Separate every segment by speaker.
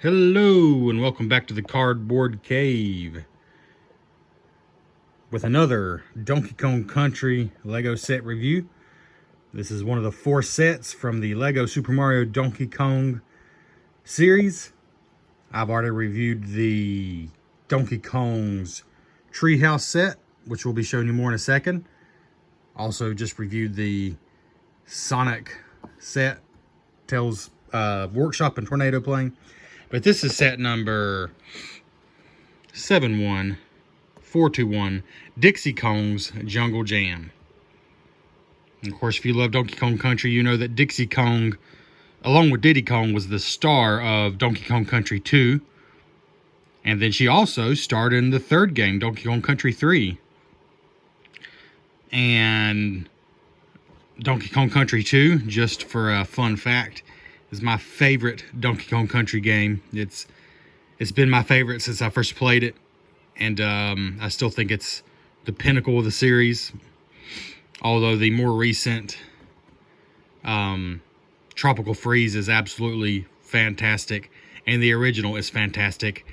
Speaker 1: Hello and welcome back to the Cardboard Cave with another Donkey Kong Country Lego set review. This is one of the 4 sets from the Lego Super Mario Donkey Kong series. I've already reviewed the Donkey Kong's Treehouse set, which we'll be showing you more in a second. Also just reviewed the Sonic set, Tails Workshop and Tornado Plane. But this is set number 71421, Dixie Kong's Jungle Jam. And of course, if you love Donkey Kong Country, you know that Dixie Kong, along with Diddy Kong, was the star of Donkey Kong Country 2. And then she also starred in the third game, Donkey Kong Country 3. And Donkey Kong Country 2, just for a fun fact, is my favorite Donkey Kong Country game. It's been my favorite since I first played it, and I still think it's the pinnacle of the series. Although the more recent Tropical Freeze is absolutely fantastic, and the original is fantastic.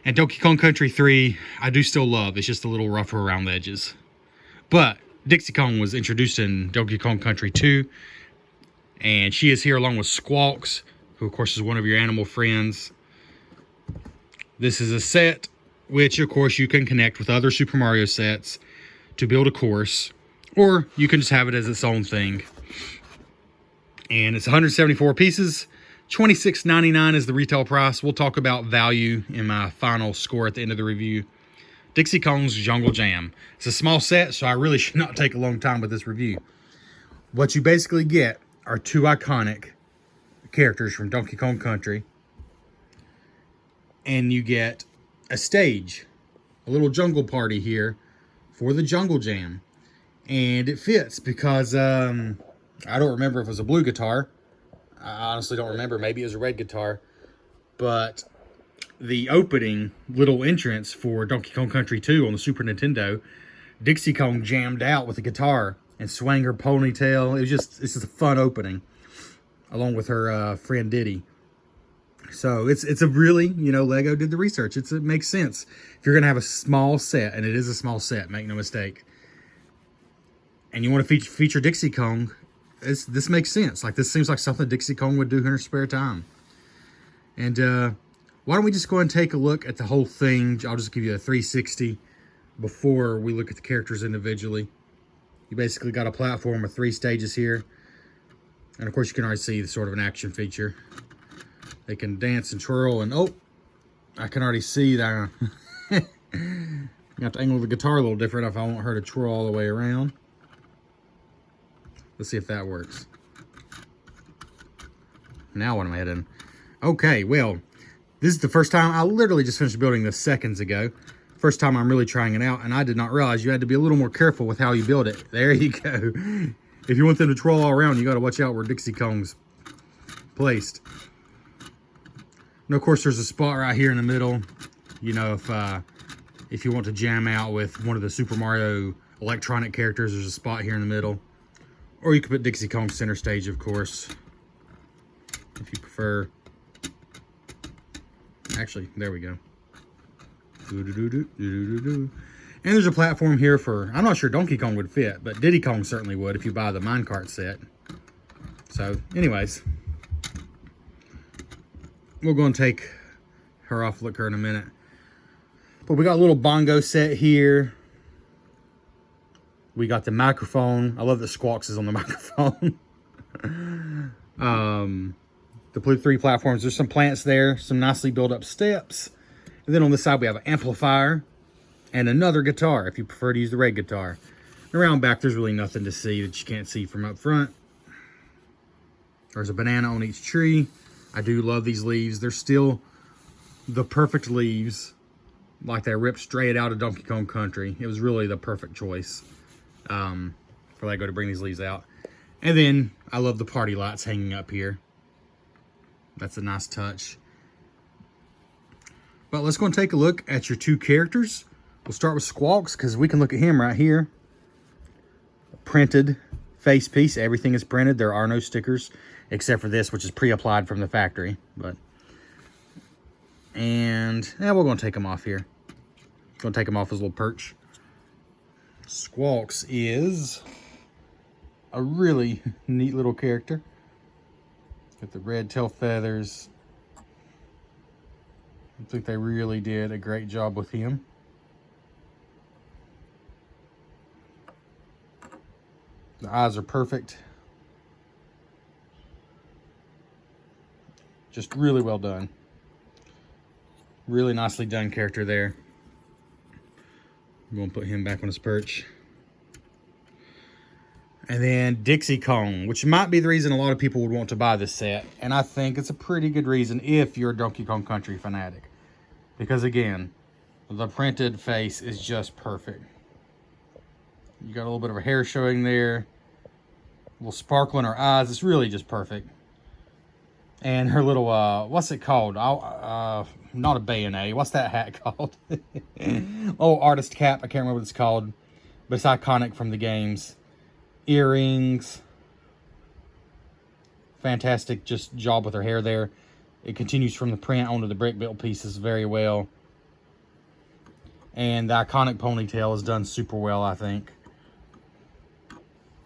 Speaker 1: And Donkey Kong Country 3, I do still love. It's just a little rougher around the edges. But Dixie Kong was introduced in Donkey Kong Country 2. And she is here along with Squawks, who of course is one of your animal friends. This is a set which of course you can connect with other Super Mario sets to build a course. Or you can just have it as its own thing. And it's 174 pieces. $26.99 is the retail price. We'll talk about value in my final score at the end of the review. Dixie Kong's Jungle Jam. It's a small set, so I really should not take a long time with this review. What you basically get are 2 iconic characters from Donkey Kong Country. And you get a stage, a little jungle party here for the Jungle Jam. And it fits because I don't remember if it was a blue guitar. I honestly don't remember. Maybe it was a red guitar. But the opening little entrance for Donkey Kong Country 2 on the Super Nintendo, Dixie Kong jammed out with a guitar and swang her ponytail. It's just a fun opening, along with her friend Diddy. So it's a really, Lego did the research. It makes sense. If you're gonna have a small set, and it is a small set, make no mistake, and you want to feature Dixie Kong, this makes sense. Like, this seems like something Dixie Kong would do in her spare time. And why don't we just go and take a look at the whole thing? I'll just give you a 360 before we look at the characters individually. You basically got a platform with 3 stages here. And of course you can already see the sort of an action feature. They can dance and twirl, and oh, I can already see that. You have to angle the guitar a little different if I want her to twirl all the way around. Let's see if that works. Now what am I hitting? Okay, well, this is the first time. I literally just finished building this seconds ago. First time I'm really trying it out, and I did not realize you had to be a little more careful with how you build it. There you go. If you want them to twirl all around, you got to watch out where Dixie Kong's placed. And of course, there's a spot right here in the middle. If you want to jam out with one of the Super Mario electronic characters, there's a spot here in the middle. Or you could put Dixie Kong center stage, of course, if you prefer. Actually, there we go. And there's a platform here for, I'm not sure Donkey Kong would fit, but Diddy Kong certainly would if you buy the minecart set. So, anyways, we'll go and take her off, look her in a minute. But we got a little bongo set here. We got the microphone. I love that Squawks is on the microphone. The 3 platforms. There's some plants there, some nicely built up steps. And then on this side we have an amplifier and another guitar if you prefer to use the red guitar. Around back there's really nothing to see that you can't see from up front. There's a banana on each tree. I do love these leaves. They're still the perfect leaves, like they ripped straight out of Donkey Kong Country. It was really the perfect choice for Lego to bring these leaves out. And then I love the party lights hanging up here. That's a nice touch. But let's go and take a look at your 2 characters. We'll start with Squawks because we can look at him right here. Printed face piece. Everything is printed. There are no stickers except for this, which is pre-applied from the factory. But And we're going to take him off here. Going to take him off his little perch. Squawks is a really neat little character. Got the red tail feathers. I think they really did a great job with him. The eyes are perfect. Just really well done. Really nicely done character there. I'm going to put him back on his perch. And then Dixie Kong, which might be the reason a lot of people would want to buy this set. And I think it's a pretty good reason if you're a Donkey Kong Country fanatic. Because again, the printed face is just perfect. You got a little bit of her hair showing there. A little sparkle in her eyes. It's really just perfect. And her little, what's it called? Not a bayonet. What's that hat called? Oh, artist cap. I can't remember what it's called. But it's iconic from the games. Earrings. Fantastic just job with her hair there. It continues from the print onto the brick built pieces very well. And the iconic ponytail is done super well, I think.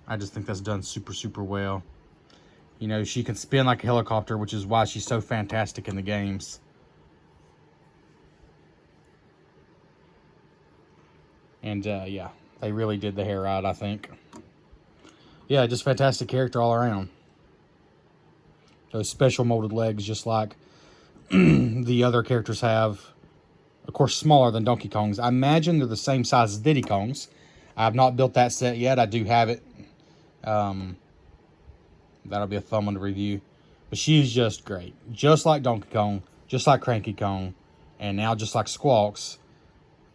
Speaker 1: I just think that's done super, super well. You know, she can spin like a helicopter, which is why she's so fantastic in the games. And, yeah, they really did the hair right, I think. Yeah, just fantastic character all around. Those special molded legs, just like the other characters have. Of course, smaller than Donkey Kong's. I imagine they're the same size as Diddy Kong's. I have not built that set yet. I do have it. That'll be a thumb on the review. But she's just great. Just like Donkey Kong, just like Cranky Kong, and now just like Squawks,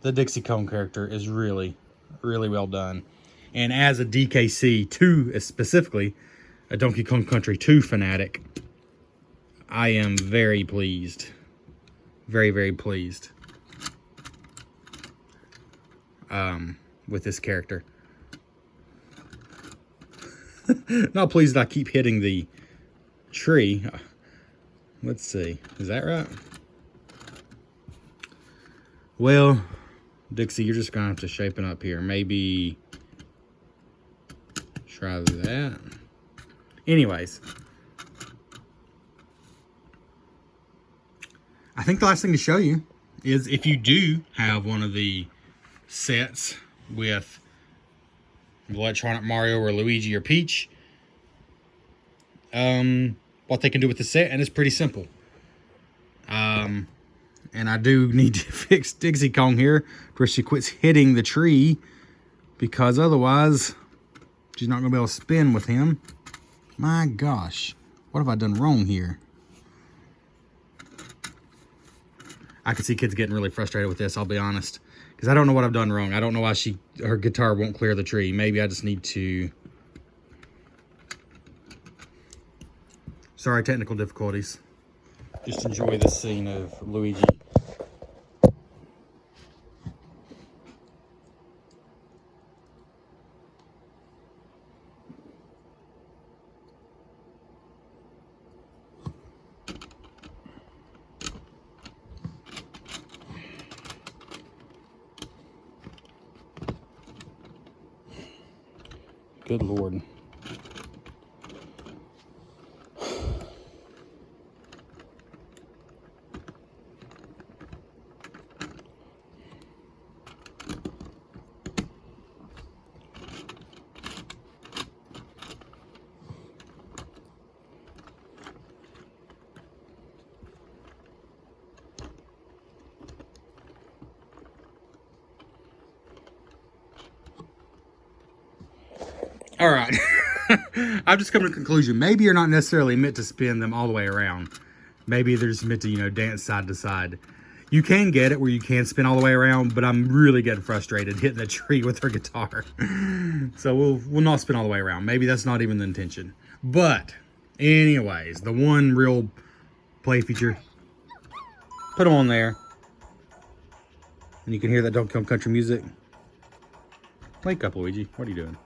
Speaker 1: the Dixie Kong character is really, really well done. And as a DKC 2, specifically, a Donkey Kong Country 2 fanatic, I am very pleased. Very, very pleased with this character. Not pleased that I keep hitting the tree. Let's see. Is that right? Well, Dixie, you're just going to have to shape it up here. Maybe try that. Anyways. I think the last thing to show you is if you do have one of the sets with Electronic Mario or Luigi or Peach, what they can do with the set, and it's pretty simple. And I do need to fix Dixie Kong here where she quits hitting the tree, because otherwise she's not going to be able to spin with him. My gosh, what have I done wrong here? I can see kids getting really frustrated with this, I'll be honest. Because I don't know what I've done wrong. I don't know why her guitar won't clear the tree. Maybe I just need to... Sorry, technical difficulties. Just enjoy this scene of Luigi. Good Lord. All right. I've just come to a conclusion. Maybe you're not necessarily meant to spin them all the way around. Maybe they're just meant to, you know, dance side to side. You can get it where you can spin all the way around, but I'm really getting frustrated hitting the tree with her guitar. So we'll not spin all the way around. Maybe that's not even the intention. But anyways, the one real play feature, put them on there. And you can hear that Donkey Kong Country music. Wake up, Luigi. What are you doing?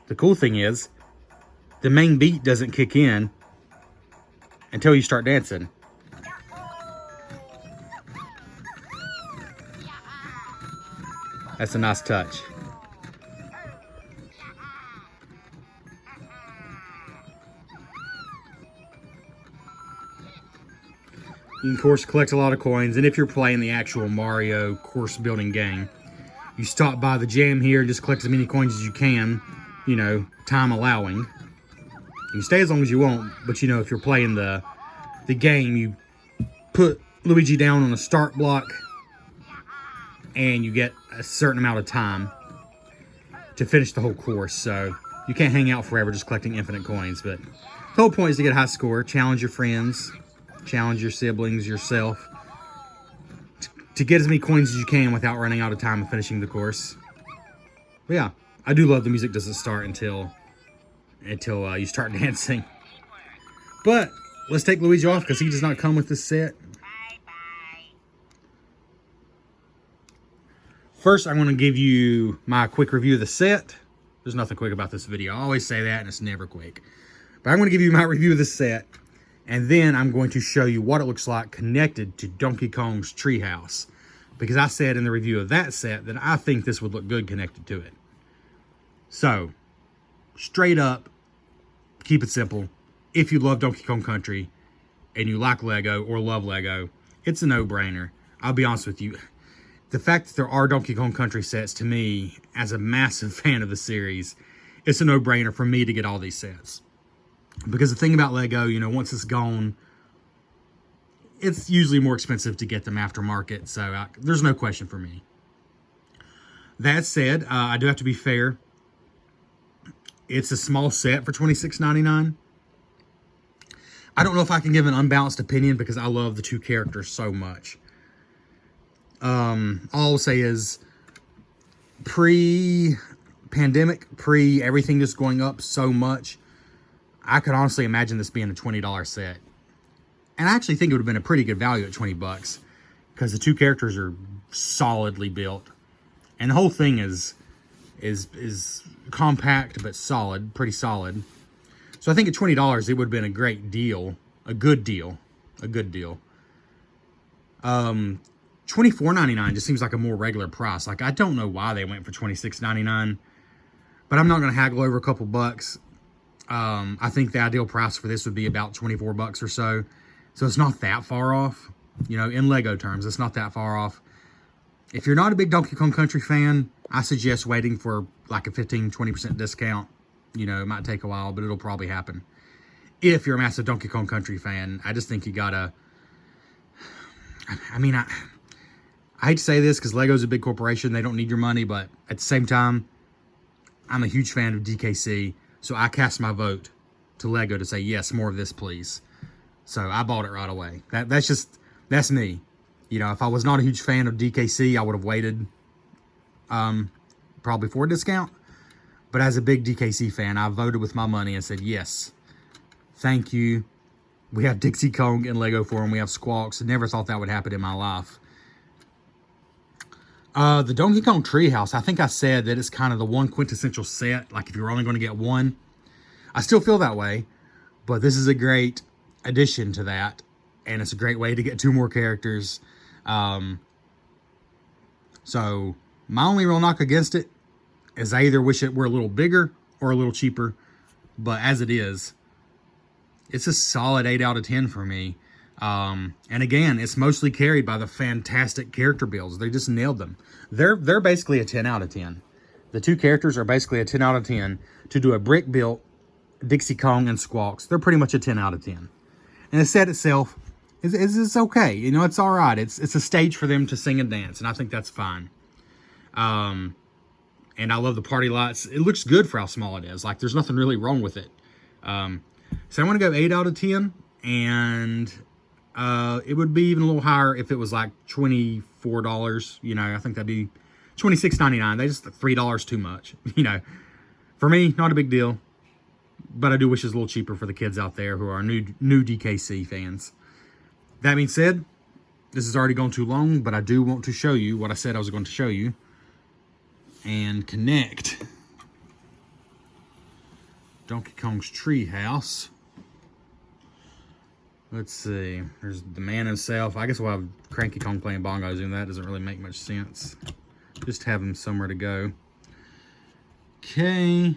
Speaker 1: The cool thing is, the main beat doesn't kick in until you start dancing. That's a nice touch. You can, of course, collect a lot of coins, and if you're playing the actual Mario course building game, you stop by the jam here and just collect as many coins as you can, you know, time allowing. You can stay as long as you want, but you know, if you're playing the game, you put Luigi down on a start block and you get a certain amount of time to finish the whole course. So you can't hang out forever just collecting infinite coins, but the whole point is to get a high score, challenge your friends, challenge your siblings, yourself, to get as many coins as you can without running out of time and finishing the course. But yeah, I do love the music doesn't start until you start dancing. But let's take Luigi off because he does not come with this set. First, I'm going to give you my quick review of the set. There's nothing quick about this video. I always say that, and it's never quick. But I'm going to give you my review of the set, and then I'm going to show you what it looks like connected to Donkey Kong's treehouse. Because I said in the review of that set that I think this would look good connected to it. So, straight up, keep it simple. If you love Donkey Kong Country, and you like Lego or love Lego, it's a no-brainer. I'll be honest with you. The fact that there are Donkey Kong Country sets, to me, as a massive fan of the series, it's a no-brainer for me to get all these sets. Because the thing about Lego, you know, once it's gone, it's usually more expensive to get them aftermarket, so there's no question for me. That said, I do have to be fair. It's a small set for $26.99. I don't know if I can give an unbalanced opinion because I love the two characters so much. All I'll say is pre-pandemic, everything just going up so much, I could honestly imagine this being a $20 set. And I actually think it would have been a pretty good value at 20 bucks because the two characters are solidly built. And the whole thing is compact but solid, pretty solid. So I think at $20 it would have been a great deal, a good deal. $24.99 just seems like a more regular price. Like, I don't know why they went for $26.99, but I'm not going to haggle over a couple bucks. I think the ideal price for this would be about 24 bucks or so. So it's not that far off. You know, in Lego terms, it's not that far off. If you're not a big Donkey Kong Country fan, I suggest waiting for like a 15-20% discount. You know, it might take a while, but it'll probably happen. If you're a massive Donkey Kong Country fan, I just think you gotta... I mean, I hate to say this because Lego's a big corporation. They don't need your money, but at the same time, I'm a huge fan of DKC. So I cast my vote to Lego to say, yes, more of this, please. So I bought it right away. That's me. You know, if I was not a huge fan of DKC, I would have waited probably for a discount. But as a big DKC fan, I voted with my money and said, yes, thank you. We have Dixie Kong and Lego for them. We have Squawks. I never thought that would happen in my life. The Donkey Kong Treehouse, I think I said that it's kind of the one quintessential set. Like, if you're only going to get one. I still feel that way. But this is a great addition to that. And it's a great way to get two more characters. So, my only real knock against it is I either wish it were a little bigger or a little cheaper. But as it is, it's a solid 8 out of 10 for me. And again, it's mostly carried by the fantastic character builds. They just nailed them. They're basically a 10 out of 10. The two characters are basically a 10 out of 10. To do a brick built Dixie Kong and Squawks, they're pretty much a 10 out of 10. And the set itself is okay. You know, it's all right. It's a stage for them to sing and dance, and I think that's fine. And I love the party lights. It looks good for how small it is. Like, there's nothing really wrong with it. So I'm going to go 8 out of 10. And it would be even a little higher if it was like $24. You know, I think that'd be $26.99. They just $3 too much. You know, for me, not a big deal. But I do wish it was a little cheaper for the kids out there who are new DKC fans. That being said, this has already gone too long, but I do want to show you what I said I was going to show you. And connect Donkey Kong's tree house. Let's see. There's the man himself. I guess we'll have Cranky Kong playing bongos, and that doesn't really make much sense. Just have him somewhere to go. Okay.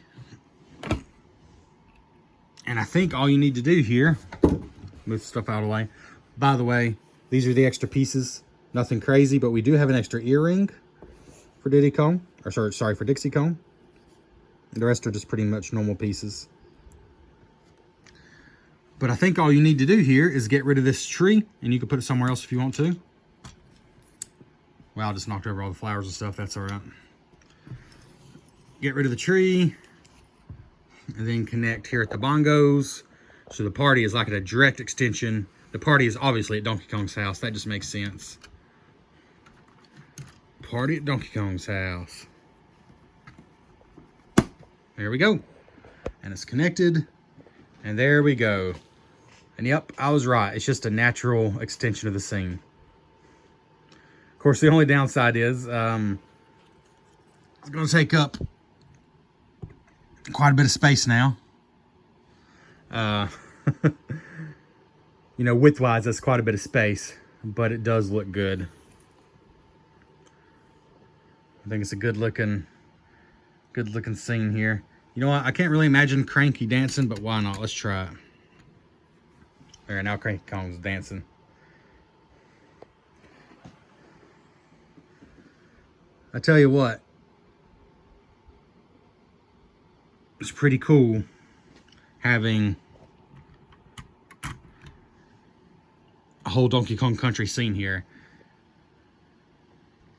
Speaker 1: And I think all you need to do here, move stuff out of the way. By the way, these are the extra pieces. Nothing crazy, but we do have an extra earring for Diddy Kong. Or sorry, for Dixie Kong. The rest are just pretty much normal pieces. But I think all you need to do here is get rid of this tree, and you can put it somewhere else if you want to. Wow, I just knocked over all the flowers and stuff. That's all right. Get rid of the tree, and then connect here at the bongos. So the party is like a direct extension. The party is obviously at Donkey Kong's house. That just makes sense. Party at Donkey Kong's house. There we go. And it's connected. And there we go. And yep, I was right. It's just a natural extension of the scene. Of course, the only downside is it's going to take up quite a bit of space now. You know, width-wise, that's quite a bit of space, but it does look good. I think it's a good-looking scene here. You know what? I can't really imagine Cranky dancing, but why not? Let's try it. There, now Cranky Kong's dancing. I tell you what, it's pretty cool having a whole Donkey Kong Country scene here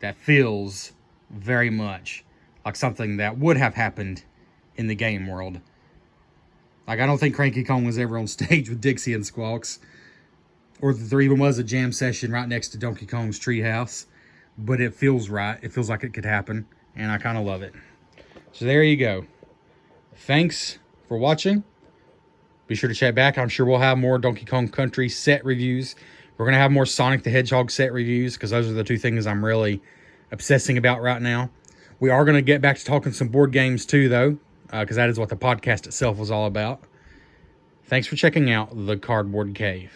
Speaker 1: that feels very much like something that would have happened in the game world. Like, I don't think Cranky Kong was ever on stage with Dixie and Squawks, or that there even was a jam session right next to Donkey Kong's treehouse, but it feels right. It feels like it could happen, and I kind of love it. So there you go. Thanks for watching. Be sure to check back. I'm sure we'll have more Donkey Kong Country set reviews. We're going to have more Sonic the Hedgehog set reviews, because those are the two things I'm really obsessing about right now. We are going to get back to talking some board games too, though, because that is what the podcast itself was all about. Thanks for checking out The Cardboard Cave.